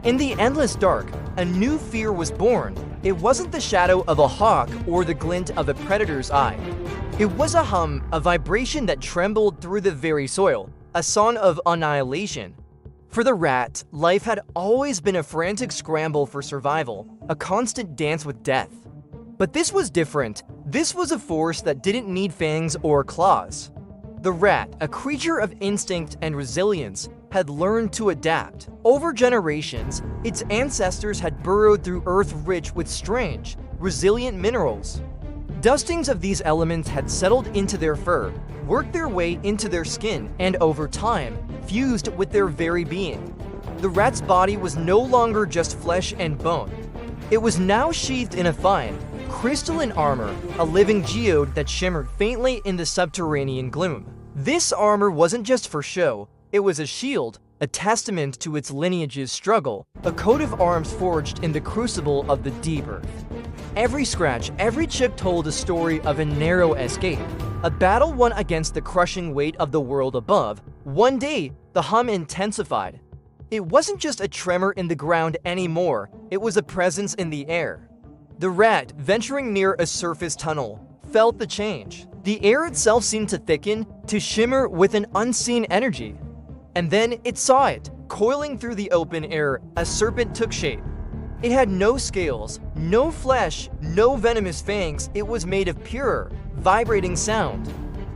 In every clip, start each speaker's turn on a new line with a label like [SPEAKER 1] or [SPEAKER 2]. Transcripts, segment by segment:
[SPEAKER 1] In the endless dark, a new fear was born. It wasn't the shadow of a hawk or the glint of a predator's eye. It was a hum, a vibration that trembled through the very soil, a song of annihilation. For the rat, life had always been a frantic scramble for survival, a constant dance with death. But this was different. This was a force that didn't need fangs or claws. The rat, a creature of instinct and resilience, had learned to adapt. Over generations, its ancestors had burrowed through earth rich with strange, resilient minerals. Dustings of these elements had settled into their fur, worked their way into their skin, and over time, fused with their very being. The rat's body was no longer just flesh and bone. It was now sheathed in a fine, crystalline armor, a living geode that shimmered faintly in the subterranean gloom. This armor wasn't just for show. It was a shield, a testament to its lineage's struggle, a coat of arms forged in the crucible of the deep earth. Every scratch, every chip told a story of a narrow escape, a battle won against the crushing weight of the world above. One day, the hum intensified. It wasn't just a tremor in the ground anymore, it was a presence in the air. The rat, venturing near a surface tunnel, felt the change. The air itself seemed to thicken, to shimmer with an unseen energy. And then it saw it. Coiling through the open air, a serpent took shape. It had no scales, no flesh, no venomous fangs. It was made of pure, vibrating sound.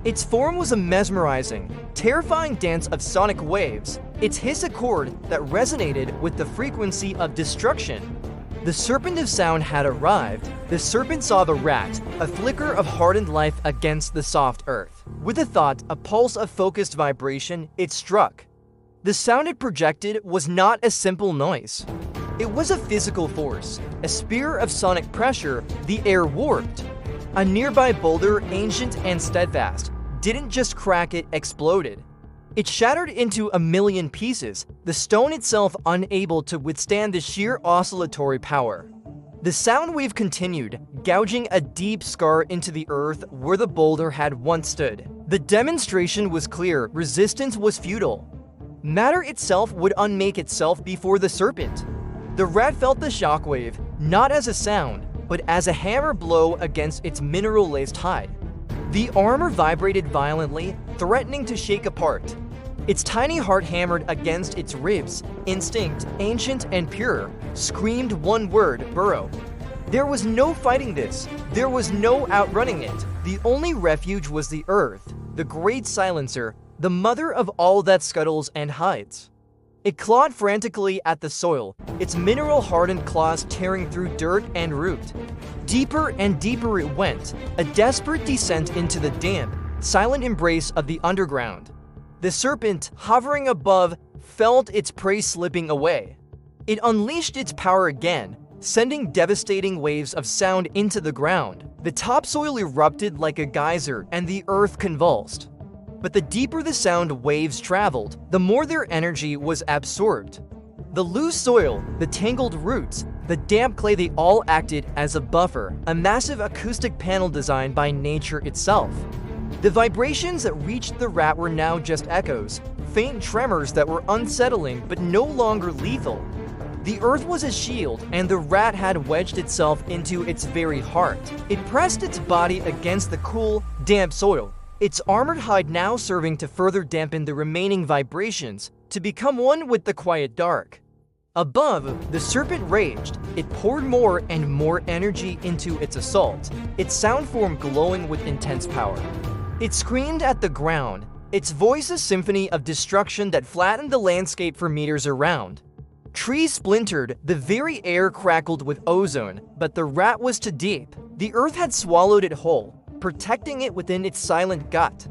[SPEAKER 1] Its form was a mesmerizing, terrifying dance of sonic waves, its hiss a chord that resonated with the frequency of destruction. The serpent of sound had arrived. The serpent saw the rat, a flicker of hardened life against the soft earth. With a thought, a pulse of focused vibration, it struck. The sound it projected was not a simple noise. It was a physical force, a spear of sonic pressure. The air warped. A nearby boulder, ancient and steadfast, didn't just crack, it exploded. It shattered into a million pieces, the stone itself unable to withstand the sheer oscillatory power. The sound wave continued, gouging a deep scar into the earth where the boulder had once stood. The demonstration was clear, resistance was futile. Matter itself would unmake itself before the serpent. The rat felt the shockwave, not as a sound, but as a hammer blow against its mineral-laced hide. The armor vibrated violently, threatening to shake apart. Its tiny heart hammered against its ribs. Instinct, ancient and pure, screamed one word: burrow. There was no fighting this. There was no outrunning it. The only refuge was the earth, the great silencer, the mother of all that scuttles and hides. It clawed frantically at the soil, its mineral-hardened claws tearing through dirt and root. Deeper and deeper it went, a desperate descent into the damp, silent embrace of the underground. The serpent, hovering above, felt its prey slipping away. It unleashed its power again, sending devastating waves of sound into the ground. The topsoil erupted like a geyser, and the earth convulsed. But the deeper the sound waves traveled, the more their energy was absorbed. The loose soil, the tangled roots, the damp clay, they all acted as a buffer, a massive acoustic panel designed by nature itself. The vibrations that reached the rat were now just echoes, faint tremors that were unsettling but no longer lethal. The earth was a shield, and the rat had wedged itself into its very heart. It pressed its body against the cool, damp soil, its armored hide now serving to further dampen the remaining vibrations, to become one with the quiet dark. Above, the serpent raged. It poured more and more energy into its assault, its sound form glowing with intense power. It screamed at the ground, its voice a symphony of destruction that flattened the landscape for meters around. Trees splintered, the very air crackled with ozone, but the rat was too deep. The earth had swallowed it whole, protecting it within its silent gut.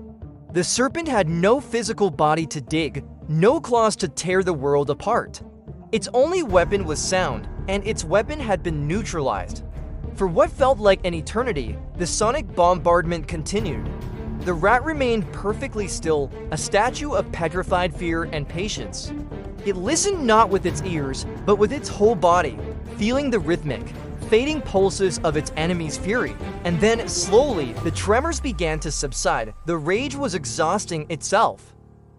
[SPEAKER 1] The serpent had no physical body to dig, no claws to tear the world apart. Its only weapon was sound, and its weapon had been neutralized. For what felt like an eternity, the sonic bombardment continued. The rat remained perfectly still, a statue of petrified fear and patience. It listened not with its ears, but with its whole body, feeling the rhythmic, fading pulses of its enemy's fury. And then, slowly, the tremors began to subside. The rage was exhausting itself.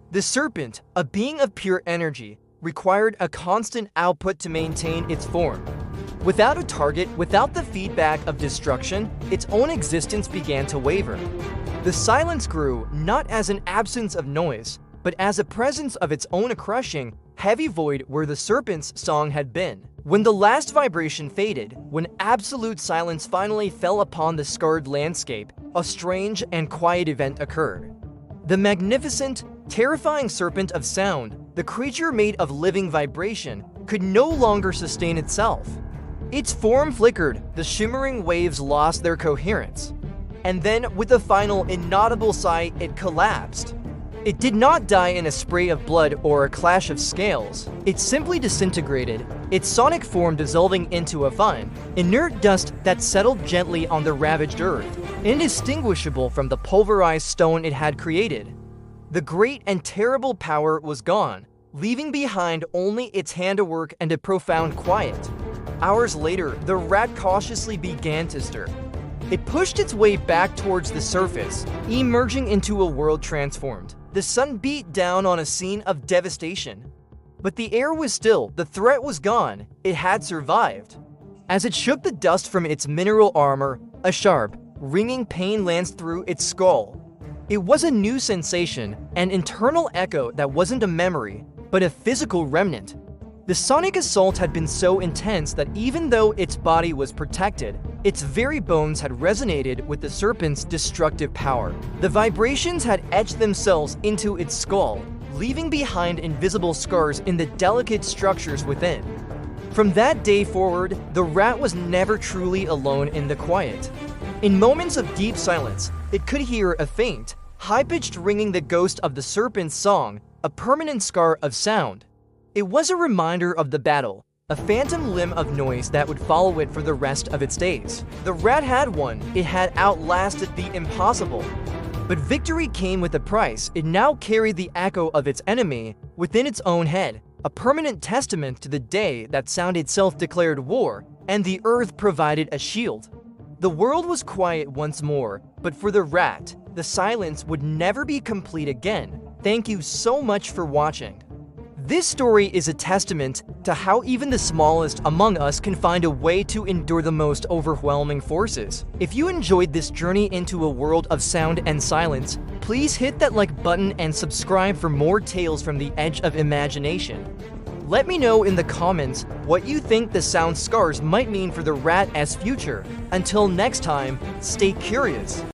[SPEAKER 1] The serpent, a being of pure energy, required a constant output to maintain its form. Without a target, without the feedback of destruction, its own existence began to waver. The silence grew not as an absence of noise, but as a presence of its own, a crushing, heavy void where the serpent's song had been. When the last vibration faded, when absolute silence finally fell upon the scarred landscape, a strange and quiet event occurred. The magnificent, terrifying serpent of sound, the creature made of living vibration, could no longer sustain itself. Its form flickered, the shimmering waves lost their coherence. And then, with a final inaudible sigh, it collapsed. It did not die in a spray of blood or a clash of scales. It simply disintegrated, its sonic form dissolving into a fine, inert dust that settled gently on the ravaged earth, indistinguishable from the pulverized stone it had created. The great and terrible power was gone, leaving behind only its handiwork and a profound quiet. Hours later, the rat cautiously began to stir. It pushed its way back towards the surface, emerging into a world transformed. The sun beat down on a scene of devastation. But the air was still, the threat was gone, it had survived. As it shook the dust from its mineral armor, a sharp, ringing pain lanced through its skull. It was a new sensation, an internal echo that wasn't a memory, but a physical remnant. The sonic assault had been so intense that even though its body was protected, its very bones had resonated with the serpent's destructive power. The vibrations had etched themselves into its skull, leaving behind invisible scars in the delicate structures within. From that day forward, the rat was never truly alone in the quiet. In moments of deep silence, it could hear a faint, high-pitched ringing, the ghost of the serpent's song, a permanent scar of sound. It was a reminder of the battle, a phantom limb of noise that would follow it for the rest of its days. The rat had won, it had outlasted the impossible. But victory came with a price. It now carried the echo of its enemy within its own head, a permanent testament to the day that sound itself declared war, and the earth provided a shield. The world was quiet once more, but for the rat, the silence would never be complete again. Thank you so much for watching. This story is a testament to how even the smallest among us can find a way to endure the most overwhelming forces. If you enjoyed this journey into a world of sound and silence, please hit that like button and subscribe for more tales from the edge of imagination. Let me know in the comments what you think the sound scars might mean for the rat's future. Until next time, stay curious.